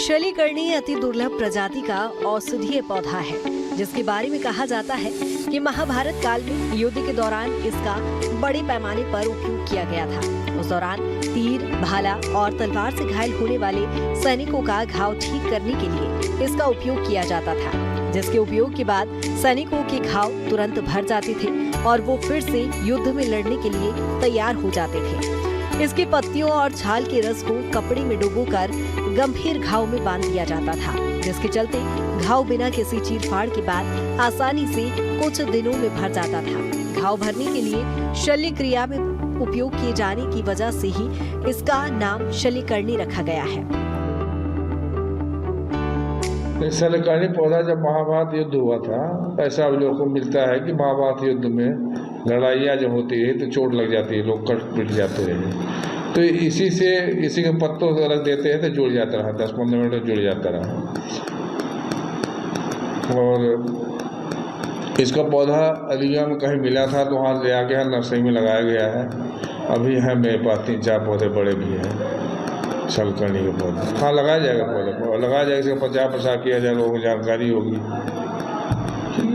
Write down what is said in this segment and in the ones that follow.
शलीकर्णी अति दुर्लभ प्रजाति का औषधीय पौधा है, जिसके बारे में कहा जाता है कि महाभारत काल में युद्ध के दौरान इसका बड़े पैमाने पर उपयोग किया गया था। उस दौरान तीर, भाला और तलवार से घायल होने वाले सैनिकों का घाव ठीक करने के लिए इसका उपयोग किया जाता था, जिसके उपयोग के बाद सैनिकों के घाव तुरंत भर जाते थे और वो फिर से युद्ध में लड़ने के लिए तैयार हो जाते थे। इसकी पत्तियों और छाल के रस को कपड़े में डुबोकर गंभीर घाव में बांध दिया जाता था, जिसके चलते घाव बिना किसी चीरफाड़ के बाद आसानी से कुछ दिनों में भर जाता था। घाव भरने के लिए शल्य क्रिया में उपयोग किए जाने की वजह से ही इसका नाम शलीकर्णी रखा गया है। शलीकर्णी पौधा जब महाभारत युद्ध हुआ था, ऐसा अब लोगों को मिलता है कि महाभारत युद्ध में लड़ाइयाँ जब होती है तो चोट लग जाती है, लोग कट पिट जाते हैं, तो इसी के पत्तों से रख देते हैं तो जुड़ जाता रहा, 10-15 मिनट में जुड़ जाता रहा। और इसका पौधा अलीगढ़ में कहीं मिला था तो वहाँ ले आके नर्सरी में लगाया गया है। अभी है मेरे पास 3-4 पौधे बड़े भी हैं शलीकर्णी के पौधे। हाँ, लगाया जाएगा, पौधे लगाया जाएगा, इसका 50-50 किया जाएगा, लोगों को जानकारी होगी।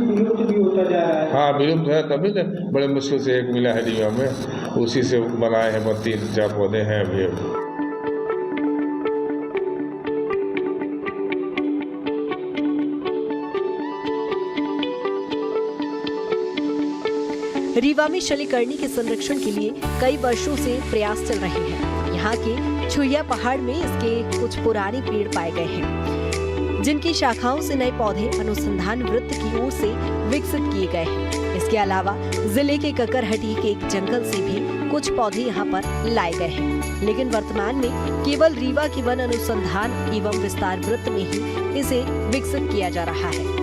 विलुप्त भी होता जा रहा है। हाँ, विलुप्त है, तभी तो बड़े मुश्किल से एक मिला है रीवा में, उसी से बनाए हैं। 3-4 पौधे हैं अभी। रीवा में शलीकर्णी के संरक्षण के लिए कई वर्षों से प्रयास चल रहे हैं। यहाँ के छुइया पहाड़ में इसके कुछ पुराने पेड़ पाए गए हैं, जिनकी शाखाओं से नए पौधे अनुसंधान वृत्त की ओर से विकसित किए गए हैं। इसके अलावा जिले के ककरहटी के एक जंगल से भी कुछ पौधे यहाँ पर लाए गए हैं, लेकिन वर्तमान में केवल रीवा के वन अनुसंधान एवं विस्तार वृत्त में ही इसे विकसित किया जा रहा है।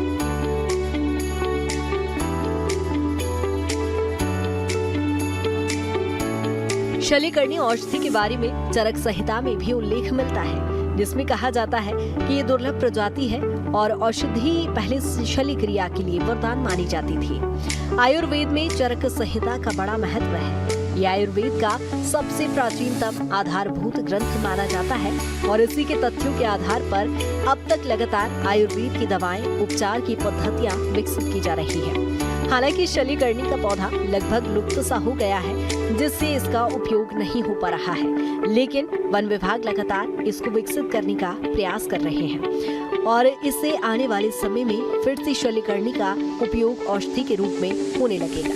शलीकर्णी औषधि के बारे में चरक संहिता में भी उल्लेख मिलता है, जिसमें कहा जाता है कि ये दुर्लभ प्रजाति है और औषधि पहले शल्य क्रिया के लिए वरदान मानी जाती थी। आयुर्वेद में चरक संहिता का बड़ा महत्व है। ये आयुर्वेद का सबसे प्राचीनतम आधारभूत ग्रंथ माना जाता है और इसी के तथ्यों के आधार पर अब तक लगातार आयुर्वेद की दवाएं, उपचार की पद्धतियां विकसित की जा रही है। हालांकि शलीकर्णी का पौधा लगभग लुप्त सा हो गया है, जिससे इसका उपयोग नहीं हो पा रहा है, लेकिन वन विभाग लगातार इसको विकसित करने का प्रयास कर रहे हैं और इससे आने वाले समय में फिर से शलीकर्णी का उपयोग औषधि के रूप में होने लगेगा।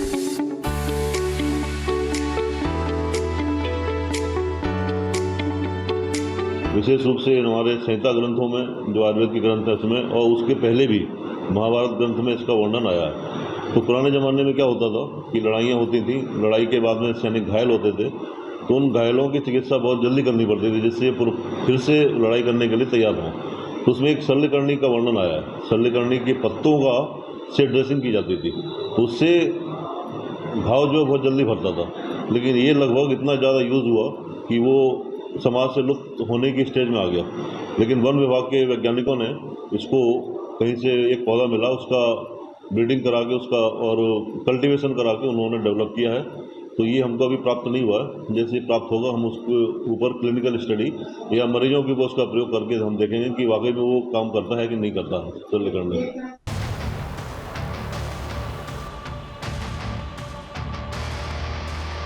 विशेष रूप से हमारे संहिता ग्रंथों में जो आयुर्वेद के ग्रंथ है उसमें, और उसके पहले भी महाभारत ग्रंथ में इसका वर्णन आया है। तो पुराने ज़माने में क्या होता था कि लड़ाइयाँ होती थी, लड़ाई के बाद में सैनिक घायल होते थे, तो उन घायलों की चिकित्सा बहुत जल्दी करनी पड़ती थी, जिससे फिर से लड़ाई करने के लिए तैयार हों। तो उसमें एक शल्यकर्णी का वर्णन आया है। शल्यकर्णी के पत्तों का से ड्रेसिंग की जाती थी, उससे घाव जो बहुत जल्दी भरता था। लेकिन ये लगभग इतना ज़्यादा यूज़ हुआ कि वो समाज से लुप्त होने की स्टेज में आ गया। लेकिन वन विभाग के वैज्ञानिकों ने इसको कहीं से एक पौधा मिला, उसका ब्रीडिंग करा के उसका और कल्टीवेशन करा के उन्होंने डेवलप किया है। तो ये हमको अभी प्राप्त नहीं हुआ है। जैसे प्राप्त होगा हम उसके ऊपर क्लिनिकल स्टडी या मरीजों के ऊपर उसका प्रयोग करके हम देखेंगे कि वाकई में वो काम करता है कि नहीं करता है शल्यकर्णी।